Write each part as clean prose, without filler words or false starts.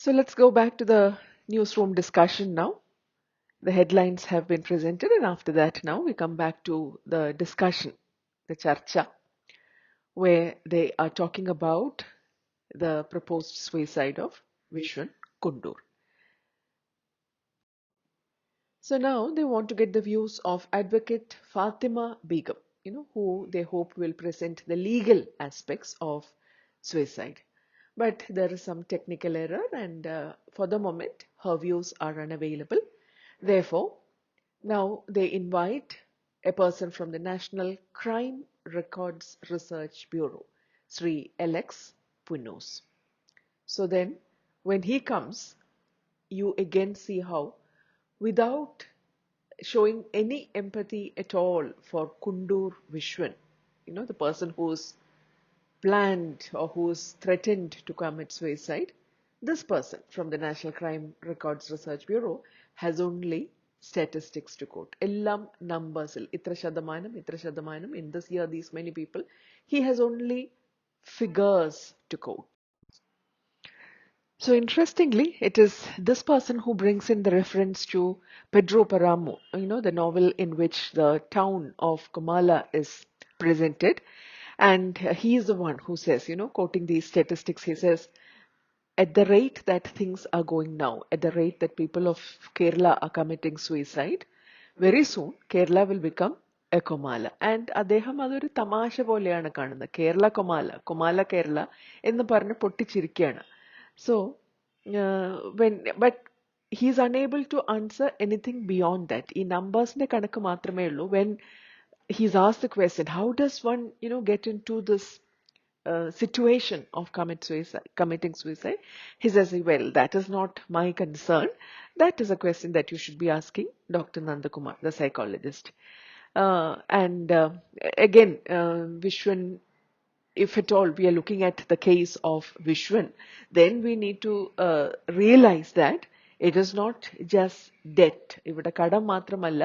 So let's go back to the newsroom discussion now. The headlines have been presented, and after that, now we come back to the discussion, the charcha, where they are talking about the proposed suicide of Vishwan Kundur. So now they want to get the views of advocate Fatima Begum, who they hope will present the legal aspects of suicide. But there is some technical error, and for the moment, her views are unavailable. Therefore, now they invite a person from the National Crime Records Research Bureau, Sri Alex Punos. So then, when he comes, you again see how, without showing any empathy at all for Kundur Vishwan, the person who's planned or who's threatened to commit suicide, this person from the National Crime Records Research Bureau has only statistics to quote. Ellam numbers, itra shadamanam, in this year, these many people. He has only figures to quote. So interestingly, it is this person who brings in the reference to Pedro Paramo, the novel in which the town of Comala is presented. And he is the one who says, quoting these statistics, he says, at the rate that things are going now, at the rate that people of Kerala are committing suicide, very soon Kerala will become a Comala. And അദ്ദേഹം അതൊരു തമാശ പോലെയാണ് കാണുന്നത്. Kerala Comala, Comala Kerala എന്ന് പറഞ്ഞ് പൊട്ടിച്ചിരിക്കുകയാണ്. So, but he's unable to answer anything beyond that. ഈ നമ്പേഴ്സിന്റെ കണക്ക് മാത്രമേ ഉള്ളൂ. When he's asked the question, how does one, get into this situation of committing suicide, he says, well, that is not my concern. That is a question that you should be asking Dr. Nandakumar, the psychologist. And again, Vishwan, if at all we are looking at the case of Vishwan, then we need to realize that it is not just debt. ഇവിടെ കടം മാത്രമല്ല,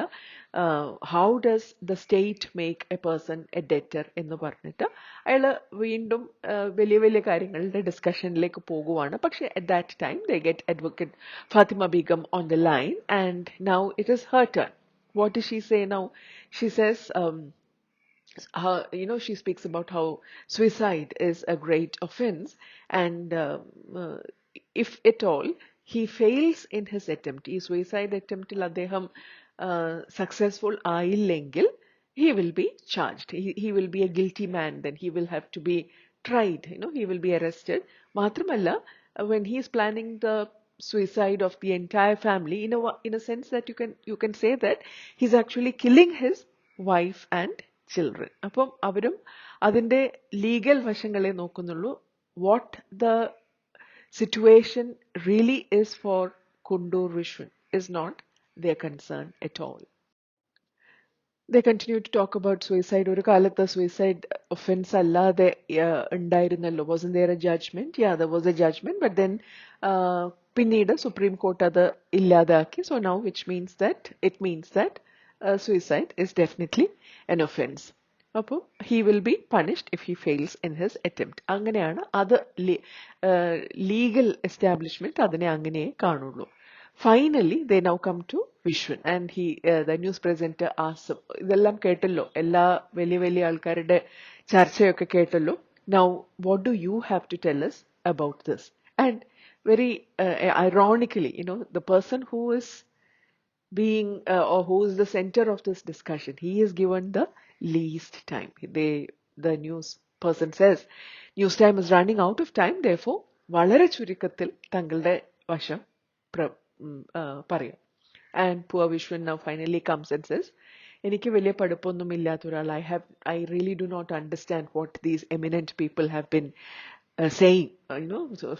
how does the state make a person a debtor എന്ന് പറഞ്ഞിട്ട് അയാൾ വീണ്ടും വലിയ വലിയ കാര്യങ്ങളുടെ ഡിസ്കഷനിലേക്ക് പോകുവാണ്. പക്ഷെ at that time they get advocate Fatima Begum on the line, and now it is her turn. What does she say now? She says, she speaks about how suicide is a great offense, and if at all he fails in his attempt, ഈ suicide attempt അദ്ദേഹം successful ആയില്ലെങ്കിൽ, he will be charged. He will be a guilty man. Then he will have to be tried. He will be arrested. മാത്രമല്ല, when he is planning the suicide of the entire family, in a sense that you can say that he's actually killing his wife and children. അപ്പം അവരും അതിന്റെ legal വശങ്ങളെ നോക്കുന്നുള്ളൂ. What the situation really is for Kundur Vishwan is not their concern at all. They continue to talk about suicide. ഒരു കാലത്ത് suicide offense അല്ലാതെ ഉണ്ടായിരുന്നല്ലോ. Wasn't there a judgment? Yeah, there was a judgment, but then പിന്നീട് Supreme Court അത് ഇല്ലാതാക്കി. So now it means that suicide is definitely an offense. അപ്പോൾ he will be punished if he fails in his attempt. അങ്ങനെയാണ് അത് legal establishment അതിനെ അങ്ങനെ കാണുള്ളൂ. Finally, they now come to Vishwan, and the news presenter asks him, ഇതെല്ലാം കേട്ടല്ലോ, എല്ലാ വലിയ വലിയ ആൾക്കാരുടെ ചർച്ചയൊക്കെ കേട്ടല്ലോ. Now, what do you have to tell us about this? And very ironically, the person who is being or who is the center of this discussion, he is given the least time. The news person says, news time is running out of time, therefore, വളരെ ചുരുക്കത്തിൽ തങ്ങളുടെ വശം പറയാം. And poor Vishwan now finally comes and says, എനിക്ക് വലിയ പഠിപ്പൊന്നും ഇല്ലാത്ത ഒരാൾ, I really do not understand what these eminent people have been saying,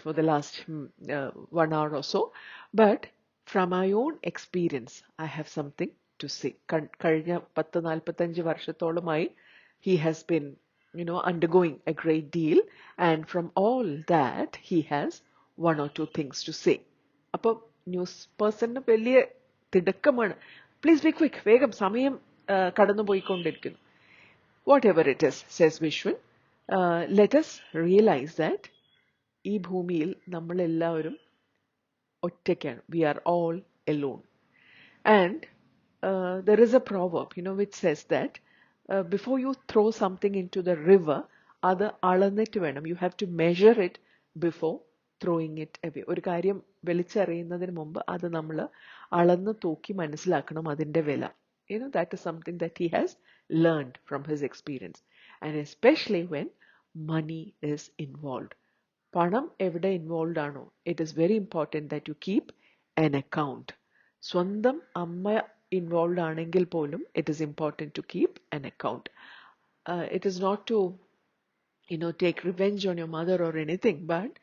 for the last 1 hour or so. But from my own experience, I have something to say. കഴിഞ്ഞ 10-45 വർഷത്തോളമായി he has been, undergoing a great deal, and from all that, he has 1 or 2 things to say. അപ്പോൾ news പേഴ്സണിന് വലിയ തിടുക്കമാണ്. Please be quick, വേഗം, സമയം കടന്നുപോയിക്കൊണ്ടിരിക്കുന്നു. Whatever it is, says Vishwan, let us realize that ഈ ഭൂമിയിൽ നമ്മളെല്ലാവരും ഒറ്റയ്ക്കാണ്. We are all alone. And there is a proverb, which says that before you throw something into the river, അത് അളന്നിട്ട് വേണം. You have to measure it before throwing it away. ഒരു കാര്യം വലിച്ചെറിയുന്നതിന് മുമ്പ് അത് നമ്മൾ അളന്ന് തൂക്കി മനസ്സിലാക്കണം അതിന്റെ വില. That is something that he has learned from his experience. And especially when money is involved. പണം എവിടെ ഇൻവോൾവ് ആണോ, it is very important that you keep an account. സ്വന്തം അമ്മ ഇൻവോൾവ് ആണെങ്കിൽ പോലും it is important to keep an account. It is not to take revenge on your mother or anything, but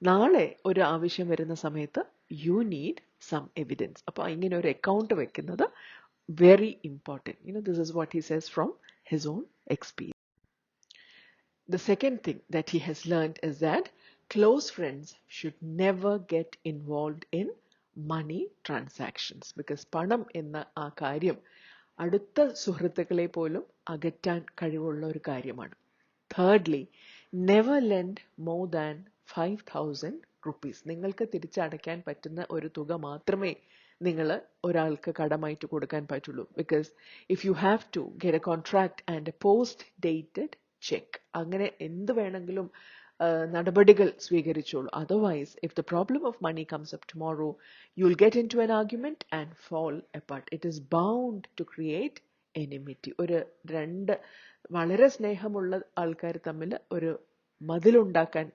നാളെ ഒരു ആവശ്യം വരുന്ന സമയത്ത് യു നീഡ് സം എവിഡൻസ്. അപ്പോൾ ഇങ്ങനെ ഒരു അക്കൗണ്ട് വെക്കുന്നത് very important. This is what he says from his own experience. The second thing that he has learned is that close friends should never get involved in money transactions, because പണം എന്ന ആ കാര്യം അടുത്ത സുഹൃത്തുക്കളെ പോലും അകറ്റാൻ കഴിവുള്ള ഒരു കാര്യമാണ്. Thirdly, never lend more than 5,000 rupees. നിങ്ങൾക്ക് തിരിച്ചടയ്ക്കാൻ പറ്റുന്ന ഒരു തുക മാത്രമേ നിങ്ങൾ ഒരാൾക്ക് കടമായിട്ട് കൊടുക്കാൻ പറ്റുള്ളൂ. Because if you have to get a contract and a post dated cheque, അങ്ങനെ എന്ത് വേണമെങ്കിലും നടപടികൾ സ്വീകരിച്ചോളൂ. Otherwise if the problem of money comes up tomorrow, you will get into an argument and fall apart. It is bound to create enmity. രണ്ട് വളരെ സ്നേഹമുള്ള ആൾക്കാർ തമ്മിൽ ഒരു മതിലുണ്ടാക്കാൻ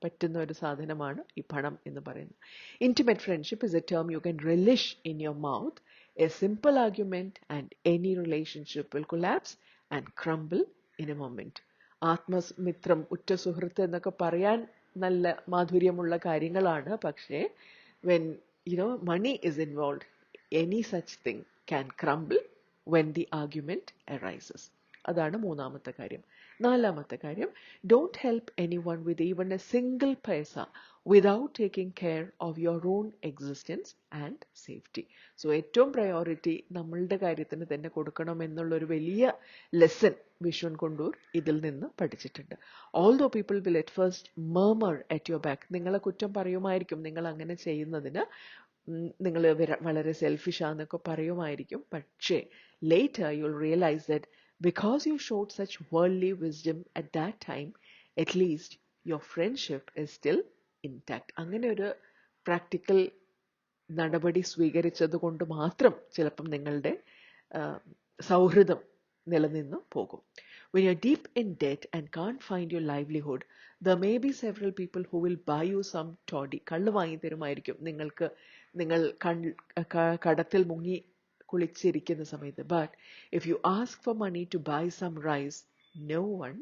പറ്റുന്ന ഒരു സാധനമാണ് ഈ പണം എന്ന് പറയുന്നത്. Intimate friendship is a term you can relish in your mouth. A simple argument and any relationship will collapse and crumble in a moment. ആത്മമിത്രം, ഉറ്റ സുഹൃത്ത് എന്നൊക്കെ പറയാൻ നല്ല മാധുര്യമുള്ള കാര്യങ്ങളാണ്. പക്ഷേ when money is involved, any such thing can crumble when the argument arises. അതാണ് മൂന്നാമത്തെ കാര്യം. നാലാമത്തെ കാര്യം, don't help anyone with even a single paisa without taking care of your own existence and safety. So ഏറ്റവും priority നമ്മളുടെ കാര്യത്തിന് തന്നെ കൊടുക്കണം എന്നുള്ളൊരു വലിയ ലെസൺ വിശ്വൻ കൊണ്ടൂർ ഇതിൽ നിന്ന് പഠിച്ചിട്ടുണ്ട്. Although people will at first murmur at your back, നിങ്ങളെ കുറ്റം പറയുമായിരിക്കും നിങ്ങൾ അങ്ങനെ ചെയ്യുന്നതിന്, നിങ്ങൾ വളരെ സെൽഫിഷ് ആണെന്നൊക്കെ പറയുമായിരിക്കും. പക്ഷേ later you'll realize that because you showed such worldly wisdom at that time, at least your friendship is still intact. അങ്ങനെ ഒരു പ്രാക്ടിക്കൽ നടപടി സ്വീകരിച്ചത് കൊണ്ട് മാത്രം ചിലപ്പം നിങ്ങളുടെ സൗഹൃദം നിലനിന്ന് പോകും. When you're deep in debt and can't find your livelihood, there may be several people who will buy you some toddy. കള്ള് വാങ്ങി തരുമായിരിക്കും നിങ്ങൾക്ക്, നിങ്ങൾ കടത്തിൽ മുങ്ങി കുളിച്ചിരിക്കുന്ന സമയത്ത്. But if you ask for money to buy some rice, no one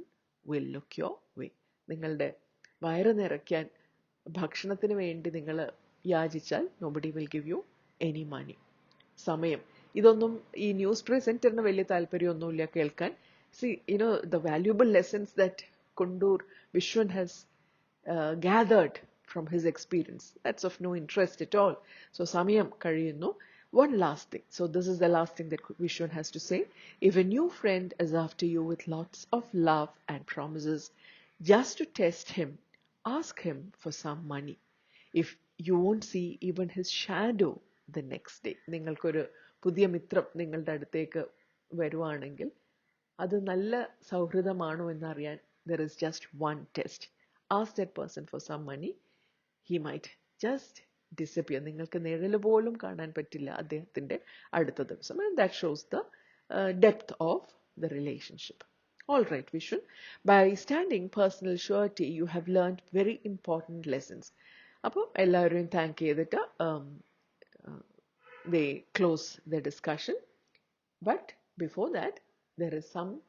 will look your way. നിങ്ങളുടെ വയറ് നിറയ്ക്കാൻ ഭക്ഷണത്തിന് വേണ്ടി നിങ്ങൾ യാചിച്ചാൽ nobody will give you any money. സമയം, ഇതൊന്നും ഈ ന്യൂസ് പ്രസന്ററിന് വലിയ താല്പര്യമൊന്നുമില്ല കേൾക്കാൻ. See, the valuable lessons that Kundur Vishwan has gathered from his experience, that's of no interest at all. So സമയം കഴിയുന്നു. One last thing. So this is the last thing that Vishwan has to say. If a new friend is after you with lots of love and promises, just to test him, ask him for some money. If you won't see even his shadow the next day. നിങ്ങൾക്കൊരു പുതിയ മിത്രം നിങ്ങളുടെ അടുത്തേക്ക് വരുവാണെങ്കിൽ അത് നല്ല സൗഹൃദമാണോ എന്നറിയാൻ there is just one test. Ask that person for some money. He might just disappear. നിങ്ങൾക്ക് നിഴല് പോലും കാണാൻ പറ്റില്ല അദ്ദേഹത്തിന്റെ അടുത്ത ദിവസം. And that shows the depth of the relationship. All right, Vishwan. By standing personal surety, you have learned very important lessons. അപ്പോൾ എല്ലാവരെയും താങ്ക് ചെയ്തിട്ട് they close the discussion. But before that, there is something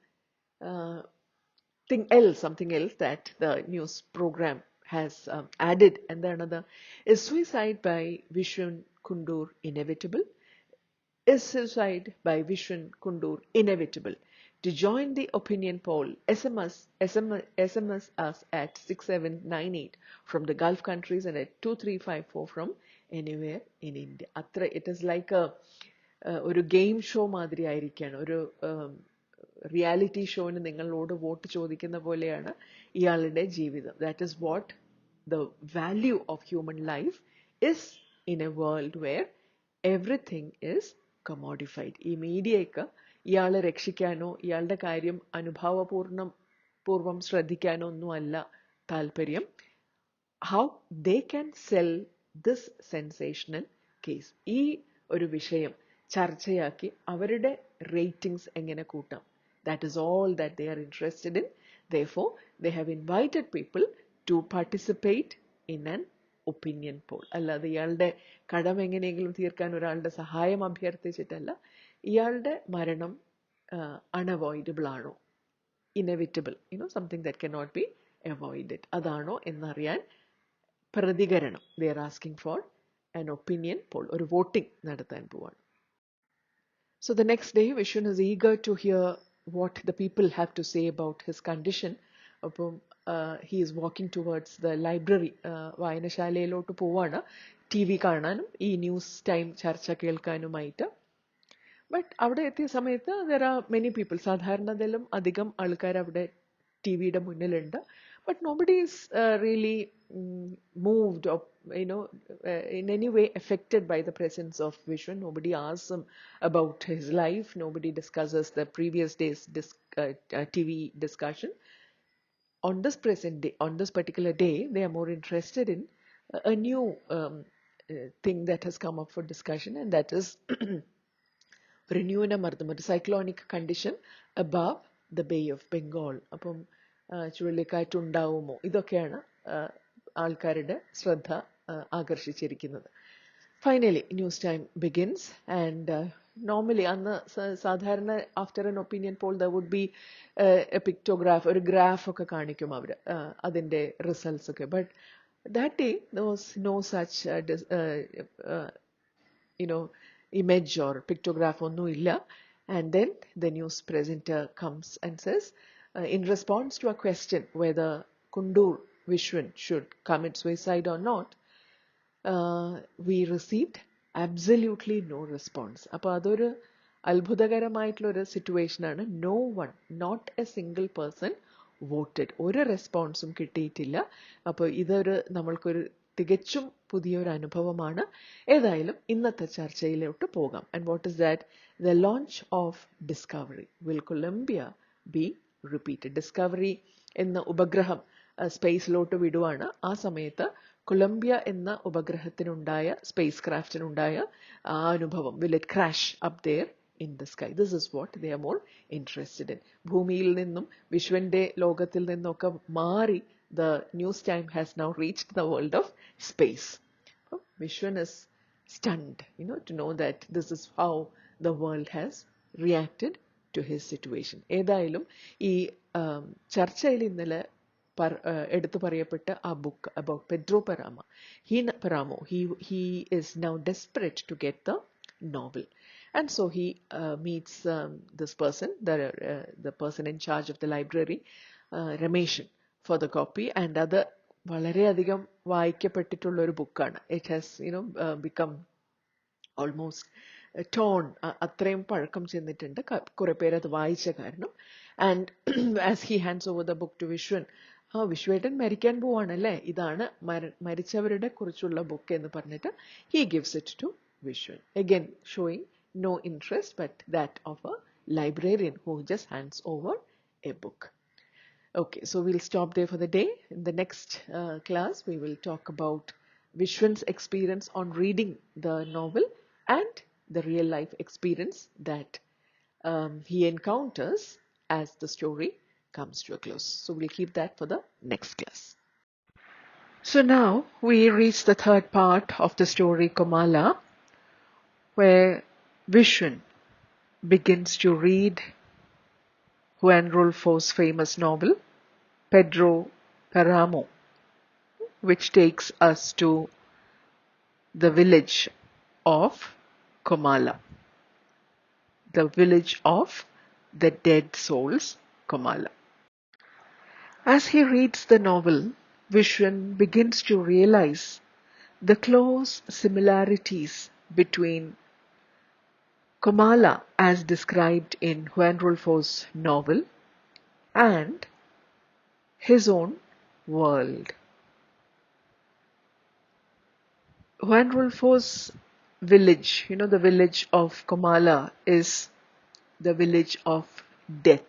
else that the news program has added, and the another is suicide by Vishwan Kundur inevitable? Is suicide by Vishwan Kundur inevitable? To join the opinion poll, SMS us at 6798 from the Gulf countries and at 2354 from anywhere in India. It is like ഒരു game show മാതിരി ആയിരിക്കുകയാണ്. ഒരു reality ഷോന് നിങ്ങളോട് vote ചോദിക്കുന്ന പോലെയാണ് ഇയാളുടെ ജീവിതം. That is what the value of human life is in a world where everything is commodified. ഈ മീഡിയയൊക്കെ ഇയാളെ രക്ഷിക്കാനോ ഇയാളുടെ കാര്യം പൂർവം ശ്രദ്ധിക്കാനോ ഒന്നുമല്ല താല്പര്യം. How they can sell this sensational case. ഈ ഒരു വിഷയം ചർച്ചയാക്കി അവരുടെ റേറ്റിംഗ്സ് എങ്ങനെ കൂട്ടാം. That is all that they are interested in. Therefore, they have invited people to participate in an opinion poll. അല്ലാതെ ഇയാളുടെ കടം എങ്ങനെയെങ്കിലും തീർക്കാൻ ഒരാളുടെ സഹായം അഭ്യർത്ഥിച്ചിട്ടല്ല. ഇയാളുടെ മരണം unavoidable ആണോ, inevitable, something that cannot be avoided, അതാണോ എന്നറിയാൻ പ്രതികരണം. They are asking for an opinion poll, ഒരു വോട്ടിംഗ് നടത്താൻ പോവാണ്. So the next day, Vishwan is eager to hear what the people have to say about his condition. അപ്പം he is walking towards the library, വായനശാലയിലോട്ട് പോവാണ് TV കാണാനും ഈ news time ചർച്ച കേൾക്കാനുമായിട്ട്. But അവിടെ എത്തിയ സമയത്ത് there are many people. സാധാരണതിലും അധികം ആൾക്കാർ അവിടെ ടിവിയുടെ മുന്നിലുണ്ട്. But nobody is really moved or in any way affected by the presence of Vishwan. Nobody asks him about his life. Nobody discusses the previous day's TV discussion. On this particular day, they are more interested in a new thing that has come up for discussion, and that is ഒരു ന്യൂനമർദ്ദം, ഒരു cyclonic condition above the Bay of Bengal. അപ്പം ചുഴലിക്കാറ്റുണ്ടാവുമോ, ഇതൊക്കെയാണ് ആൾക്കാരുടെ ശ്രദ്ധ ആകർഷിച്ചിരിക്കുന്നത്. Finally news time begins and normally അന്ന് സാധാരണ after an opinion poll the would be a pictograph, ഒരു ഗ്രാഫ് ഒക്കെ കാണിക്കും അവർ അതിൻ്റെ റിസൾട്ട്സ് ഒക്കെ. But that day there was no such image or pictograph ഒന്നുമില്ല. And then the news presenter comes and says, in response to a question whether Kundur Vishwan should commit suicide or not, we received absolutely no response. അപ്പോൾ അതൊരു അത്ഭുതകരമായിട്ടുള്ളൊരു സിറ്റുവേഷനാണ്. No one, not a single person voted. ഒരു റെസ്പോൺസും കിട്ടിയിട്ടില്ല. അപ്പോൾ ഇതൊരു നമ്മൾക്കൊരു തികച്ചും പുതിയൊരു അനുഭവമാണ്. ഏതായാലും ഇന്നത്തെ ചർച്ചയിലോട്ട് പോകാം. And what is that? The launch of Discovery. Will Columbia be repeated? Discovery എന്ന ഉപഗ്രഹം സ്പേസിലോട്ട് വിടുവാണ്. ആ സമയത്ത് കൊളംബിയ എന്ന ഉപഗ്രഹത്തിനുണ്ടായ, സ്പേസ് ക്രാഫ്റ്റിനുണ്ടായ ആ അനുഭവം, will it crash up there in the sky? This is what they are more interested in. ഭൂമിയിൽ നിന്നും വിശ്വന്റെ ലോകത്തിൽ നിന്നൊക്കെ മാറി the news time has now reached the world of space. Vishwan is stunned, to know that this is how the world has reacted to his situation. ഏതായാലും ഈ ചർച്ചയിൽ ഇന്നലെ എടുത്തു പറയപ്പെട്ട ആ book about Pedro Paramo, he is now desperate to get the novel. And so he meets this person, the person in charge of the library, Rameshan, for the copy. And അത് വളരെയധികം വായിക്കപ്പെട്ടിട്ടുള്ള ഒരു ബുക്കാണ്. It has become almost torn, അത്രയും പഴക്കം ചെന്നിട്ടുണ്ട് കുറെ പേര് അത് വായിച്ച കാരണം. And as he hands over the book to Vishwan, വിശ്വേട്ടൻ മരിക്കാൻ പോവാണല്ലേ, ഇതാണ് മരിച്ചവരുടെ കുറിച്ചുള്ള ബുക്ക് എന്ന് പറഞ്ഞിട്ട് he gives it to Vishwan, again showing no interest but that of a librarian who just hands over a book. Okay, so we'll stop there for the day. In the next class, we will talk about Vishwan's experience on reading the novel and the real life experience that he encounters as the story comes to a close. So we'll keep that for the next class. So now we reach the third part of the story Comala, where Vishwan begins to read Juan Rulfo's famous novel, Pedro Paramo, which takes us to the village of Comala, the village of the dead souls, Comala. As he reads the novel, Vishwan begins to realize the close similarities between Comala as described in Juan Rulfo's novel and his own world. Juan Rulfo's village, the village of Comala, is the village of death.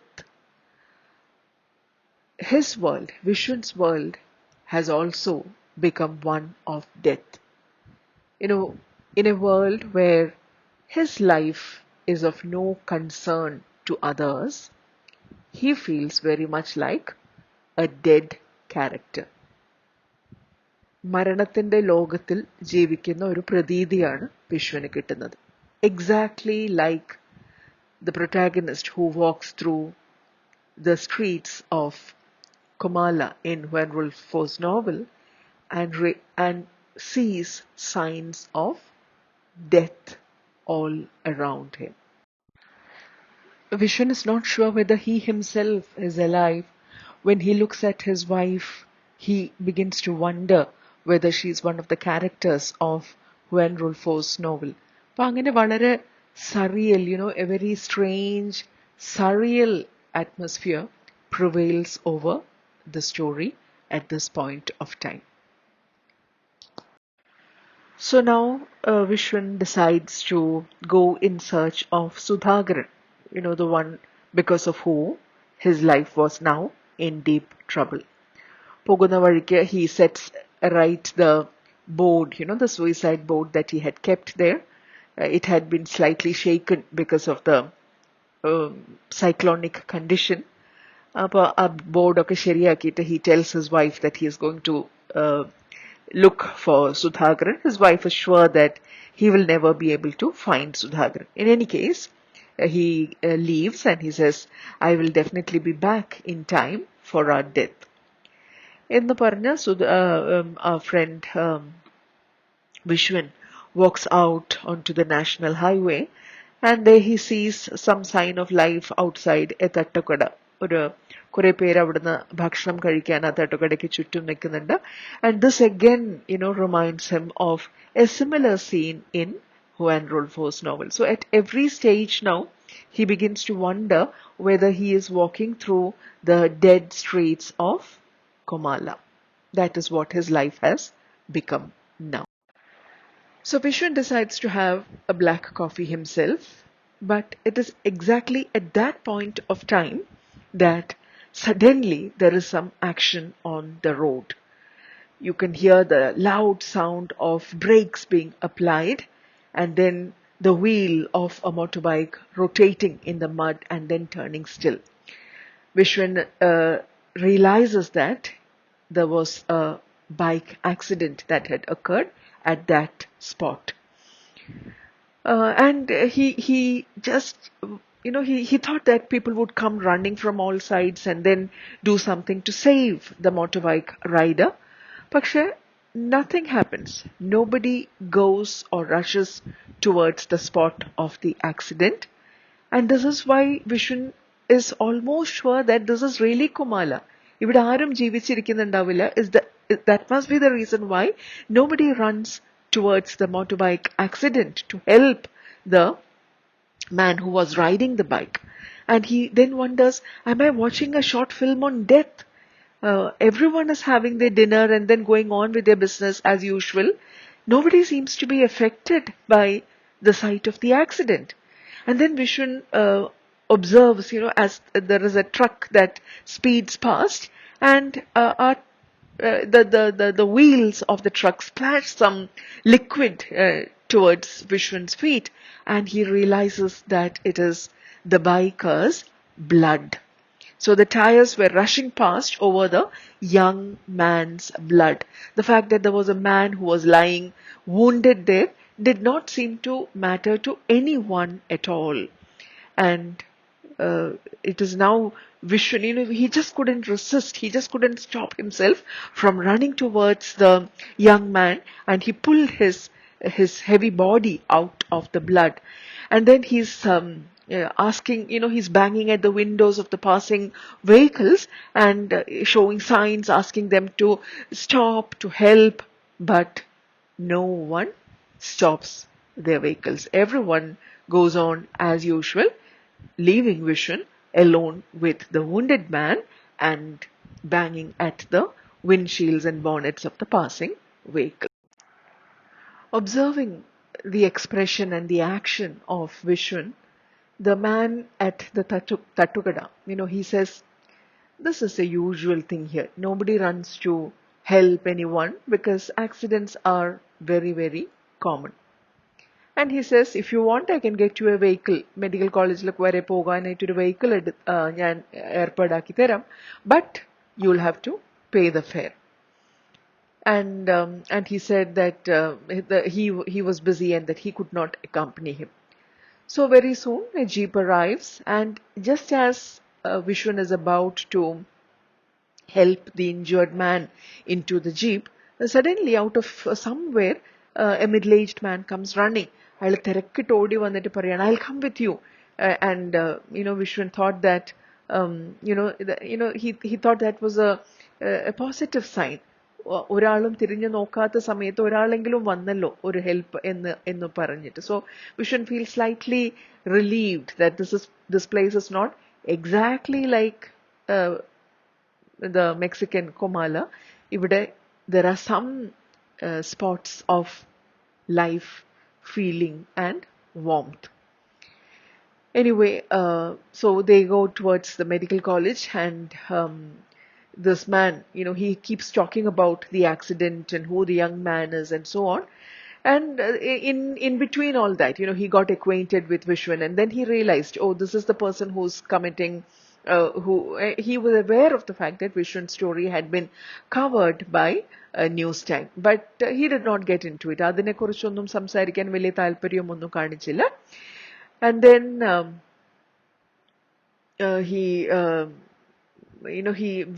His world, Vishwan's world, has also become one of death. You know, in a world where his life is of no concern to others, he feels very much like a dead character. മരണത്തിന്റെ ലോകത്തിൽ ജീവിക്കുന്ന ഒരു പ്രതീതിയാണ് വിശ്വന് കിട്ടുന്നത്. Exactly like the protagonist who walks through the streets of Comala in Werewolf Foe's novel and sees signs of death all around him. Vishwan is not sure whether he himself is alive. When he looks at his wife, he begins to wonder whether she is one of the characters of Juan Rulfo's novel. അപ്പോൾ അങ്ങനെ വളരെ surreal, a very strange, surreal atmosphere prevails over the story at this point of time. So now Vishwan decides to go in search of Sudhagaran, the one because of who his life was now in deep trouble. പോകുന്ന വഴിക്ക് he sets right the board, the suicide board that he had kept there. It had been slightly shaken because of the cyclonic condition. അപ്പോൾ ആ ബോർഡൊക്കെ ശരിയാക്കിയിട്ട് he tells his wife that he is going to look for Sudhagaran. His wife is sure that he will never be able to find Sudhagaran. In any case, he leaves and he says, I will definitely be back in time for our death. എന്ന് പറഞ്ഞ our friend Vishwan walks out onto the national highway and there he sees some sign of life outside a തട്ടുകട. കുറെ പേര് അവിടുന്ന് ഭക്ഷണം കഴിക്കാൻ ആ തട്ടുകടയ്ക്ക് ചുറ്റും നിൽക്കുന്നുണ്ട്. And this again, reminds him of a similar scene in Juan Rulfo's novel. So at every stage now, he begins to wonder whether he is walking through the dead streets of Comala. That is what his life has become now. So Vishwan decides to have a black coffee himself, but it is exactly at that point of time that suddenly there is some action on the road. You can hear the loud sound of brakes being applied and then the wheel of a motorbike rotating in the mud and then turning still. Vishwan realizes that there was a bike accident that had occurred at that spot. And he just, he thought that people would come running from all sides and then do something to save the motorbike rider. പക്ഷെ nothing happens. Nobody goes or rushes towards the spot of the accident. And this is why Vishwan is almost sure that this is really Comala. ഇവിടെ ആരും ജീവിച്ചിരിക്കുന്നുണ്ടാവില്ല. That must be the reason why nobody runs towards the motorbike accident to help the man who was riding the bike. And he then wonders, am I watching a short film on death? Everyone is having their dinner and then going on with their business as usual. Nobody seems to be affected by the sight of the accident. And then Vishwan observes, as there is a truck that speeds past and the wheels of the truck splash some liquid towards Vishwan's feet, and he realizes that it is the biker's blood. So the tires were rushing past over the young man's blood. The fact that there was a man who was lying wounded there did not seem to matter to anyone at all. And it is now Vishwan, he just couldn't resist. He just couldn't stop himself from running towards the young man, and he pulled his heavy body out of the blood. And then he's asking, he's banging at the windows of the passing vehicles and showing signs, asking them to stop, to help, but no one stops their vehicles. Everyone goes on as usual, leaving Vishwan alone with the wounded man and banging at the windshields and bonnets of the passing vehicle. Observing the expression and the action of Vishwan, the man at the Tattukada, he says, this is a usual thing here. Nobody runs to help anyone because accidents are very, very common. And he says, if you want, I can get you a vehicle. Medical college look where a vehicle ഏർപ്പാടാക്കി തരാം. But you'll have to pay the fare. And he said that he was busy and that he could not accompany him. So very soon a jeep arrives, and just as Vishwan is about to help the injured man into the jeep, suddenly out of somewhere a middle-aged man comes running. അയാൾ തിരക്കിട്ട് ഓടി വന്നിട്ട് പറയാണ്, I'll come with you. Vishwan thought that, he thought that was a positive sign. ഒരാളും തിരിഞ്ഞു നോക്കാത്ത സമയത്ത് ഒരാളെങ്കിലും വന്നല്ലോ ഒരു ഹെൽപ്പ് എന്ന് പറഞ്ഞിട്ട്. So Vishwan feels slightly relieved that this place is not exactly like the Mexican Comala. ഇവിടെ there are some spots of life, feeling and warmth. Anyway, so they go towards the medical college, and this man, he keeps talking about the accident and who the young man is and so on. And in between all that, he got acquainted with Vishwan, and then he realized, oh, this is the person who's committing, he was aware of the fact that Vishwan's story had been covered by a news time, but he did not get into it. അതിനെക്കുറിച്ചൊന്നും സംസാരിക്കാൻ വലിയ താല്പര്യമൊന്നും കാണിച്ചില്ല. And then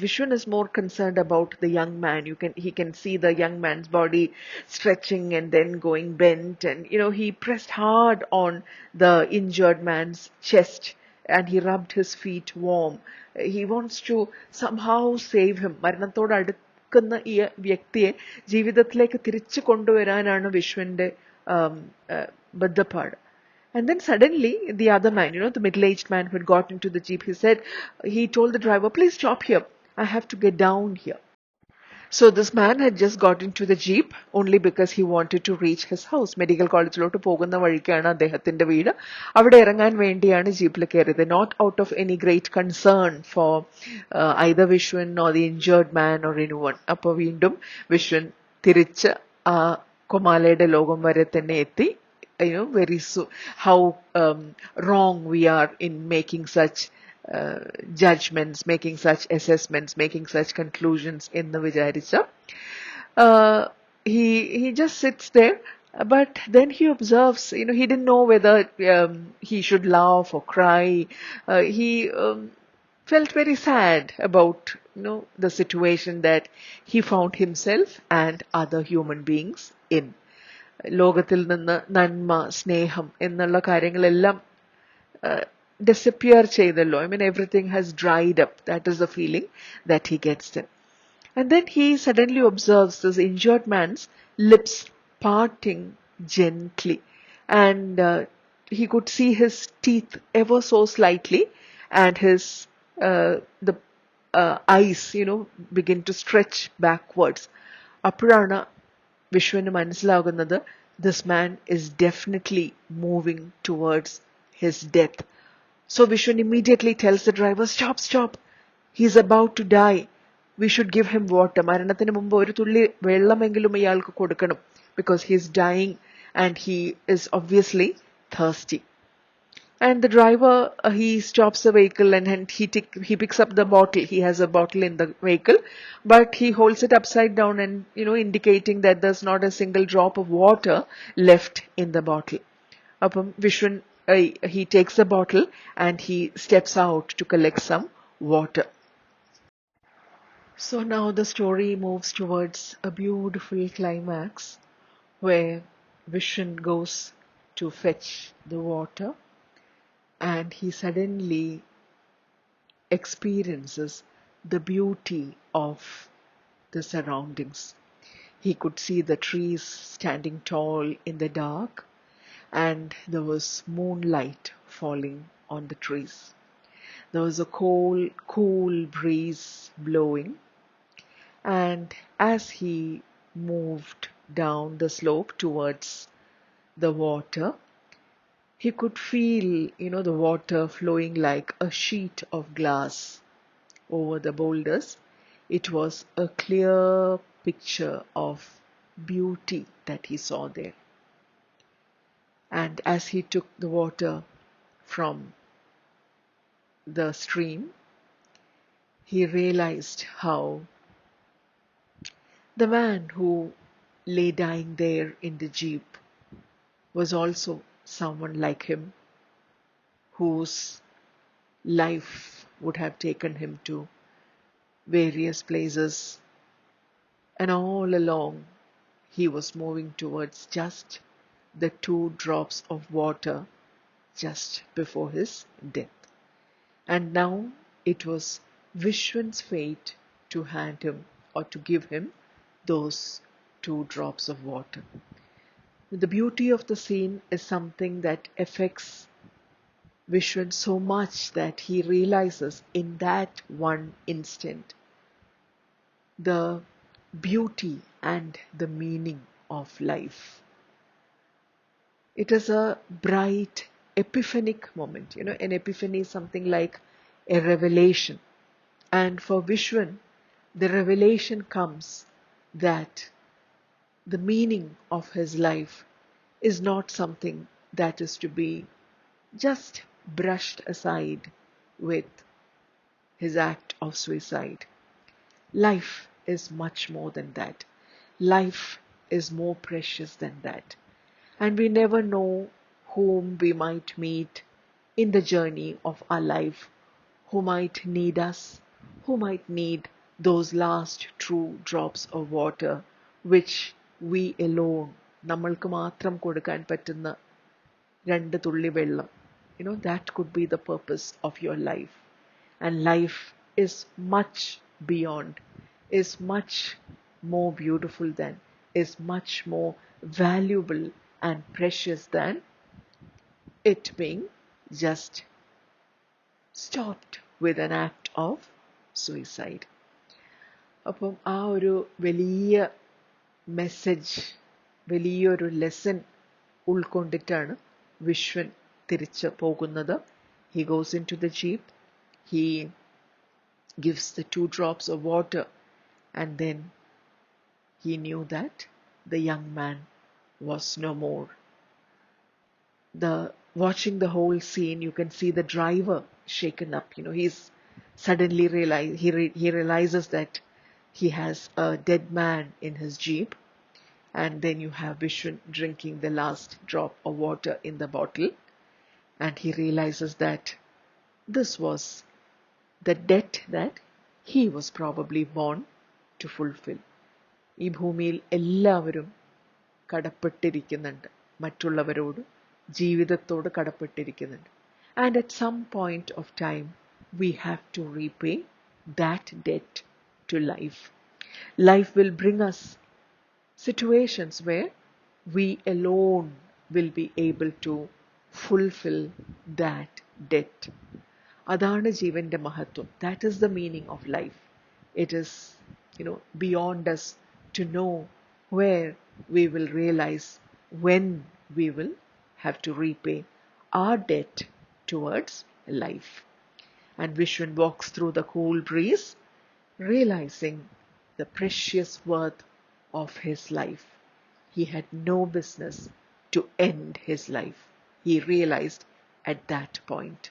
Vishwan is more concerned about the young man. He can see the young man's body stretching and then going bent, and he pressed hard on the injured man's chest and he rubbed his feet warm. He wants to somehow save him. മരണത്തോട് അടുക്കുന്ന ഈ വ്യക്തിയെ ജീവിതത്തിലേക്ക് തിരിച്ചു കൊണ്ടുവരാനാണ് വിശ്വന്റെ ബദ്ധപ്പാട്. And then suddenly the other man, the middle-aged man who had got into the jeep, he told the driver, please stop here. I have to get down here. So this man had just got into the jeep only because he wanted to reach his house. Medical college lotu പോകുന്ന വഴിക്കാണ് അദ്ദേഹത്തിന്റെ വീട്. അവിടെ ഇറങ്ങാൻ വേണ്ടിയാണ് ജീപ്പിൽ കയറിയത്. Not out of any great concern for either Vishwan or the injured man or anyone. അപ്പോൾ വീണ്ടും വിശ്വൻ തിരിച്ച് ആ കൊമാലയുടെ ലോകം വരെ തന്നെ എത്തി. How wrong we are in making such judgments, making such assessments, making such conclusions in the Vijaricha. He just sits there, but then he observes, he didn't know whether he should laugh or cry. He felt very sad about, the situation that he found himself and other human beings in. ലോകത്തിൽ നിന്ന് നന്മ, സ്നേഹം എന്നുള്ള കാര്യങ്ങളെല്ലാം disappear ചെയ്തല്ലോ. Everything has dried up. That is the feeling that he gets then. And then he suddenly observes this injured man's lips parting gently. And he could see his teeth ever so slightly, and his eyes, begin to stretch backwards. അപ്പോഴാണ് വിശ്വന് മനസ്സിലാകുന്നത്, this man is definitely moving towards his death. So Vishwan immediately tells the driver, stop. He's about to die. We should give him water. മരണത്തിന് മുമ്പ് ഒരു തുള്ളി വെള്ളമെങ്കിലും ഇയാൾക്ക് കൊടുക്കണം. Because he's dying and he is obviously thirsty. And the driver, he stops the vehicle and he picks up the bottle. He has a bottle in the vehicle, but he holds it upside down and, indicating that there's not a single drop of water left in the bottle. Appam Vishwan, he takes the bottle and he steps out to collect some water. So now the story moves towards a beautiful climax where Vishwan goes to fetch the water. And he suddenly experiences the beauty of the surroundings. He could see the trees standing tall in the dark, and there was moonlight falling on the trees. There was a cool breeze blowing, and as he moved down the slope towards the water. He could feel, the water flowing like a sheet of glass over the boulders. It was a clear picture of beauty that he saw there. And as he took the water from the stream, he realized how the man who lay dying there in the jeep was also someone like him, whose life would have taken him to various places, and all along he was moving towards just the 2 drops of water just before his death. And now it was Vishwan's fate to hand him or to give him those 2 drops of water. The beauty of the scene is something that affects Vishwan so much that he realizes in that one instant the beauty and the meaning of life. It is a bright epiphanic moment. An epiphany is something like a revelation. And for Vishwan, the revelation comes that the meaning of his life is not something that is to be just brushed aside with his act of suicide. Life is much more than that. Life is more precious than that. And we never know whom we might meet in the journey of our life, who might need us, who might need those last true drops of water which we alone, നമ്മൾക്ക് മാത്രം കൊടുക്കാൻ പറ്റുന്ന 2 തുള്ളി വെള്ളം. That could be the purpose of your life. And life is much beyond, is much more beautiful than, is much more valuable and precious than it being just stopped with an act of suicide. അപ്പം ആ ഒരു വലിയ message, വലിയൊരു lesson ഉൾക്കൊണ്ടിട്ടാണ് Viswan തിരിച്ച് പോകുന്നത്. He goes into the jeep, he gives the 2 drops of water, and then he knew that the young man was no more. Watching the whole scene, you can see the driver shaken up. He's suddenly he realizes that he has a dead man in his jeep, and then you have Vishwan drinking the last drop of water in the bottle, and he realizes that this was the debt that he was probably born to fulfill. ഈ ഭൂമിയിൽ എല്ലാവരും കടപ്പെട്ടിരിക്കുന്നുണ്ട്, മറ്റുള്ളവരോട്, ജീവിതത്തോട് കടപ്പെട്ടിരിക്കുന്നുണ്ട്. And at some point of time, we have to repay that debt to life. Life will bring us situations where we alone will be able to fulfill that debt. അതാണ് ജീവന്റെ മഹത്വം. That is the meaning of life. It is, beyond us to know where we will realize when we will have to repay our debt towards life. And Vishwan walks through the cool breeze, realizing the precious worth of his life. He had no business to end his life. He realized at that point.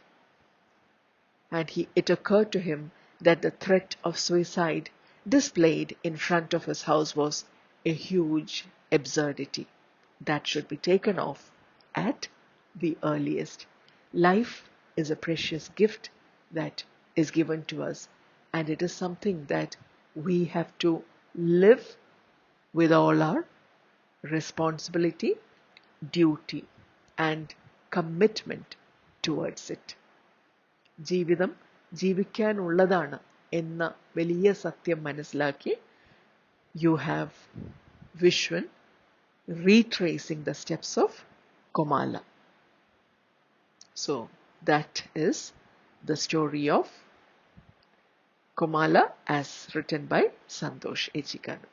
And it occurred to him that the threat of suicide displayed in front of his house was a huge absurdity that should be taken off at the earliest. Life is a precious gift that is given to us, and it is something that we have to live with all our responsibility, duty, and commitment towards it. ജീവിതം ജീവിക്കാനുള്ളതാണ് എന്ന വലിയ സത്യം മനസ്സിലാക്കി, you have Vishwan retracing the steps of Comala. So that is the story of Comala as written by Santosh Echikanu.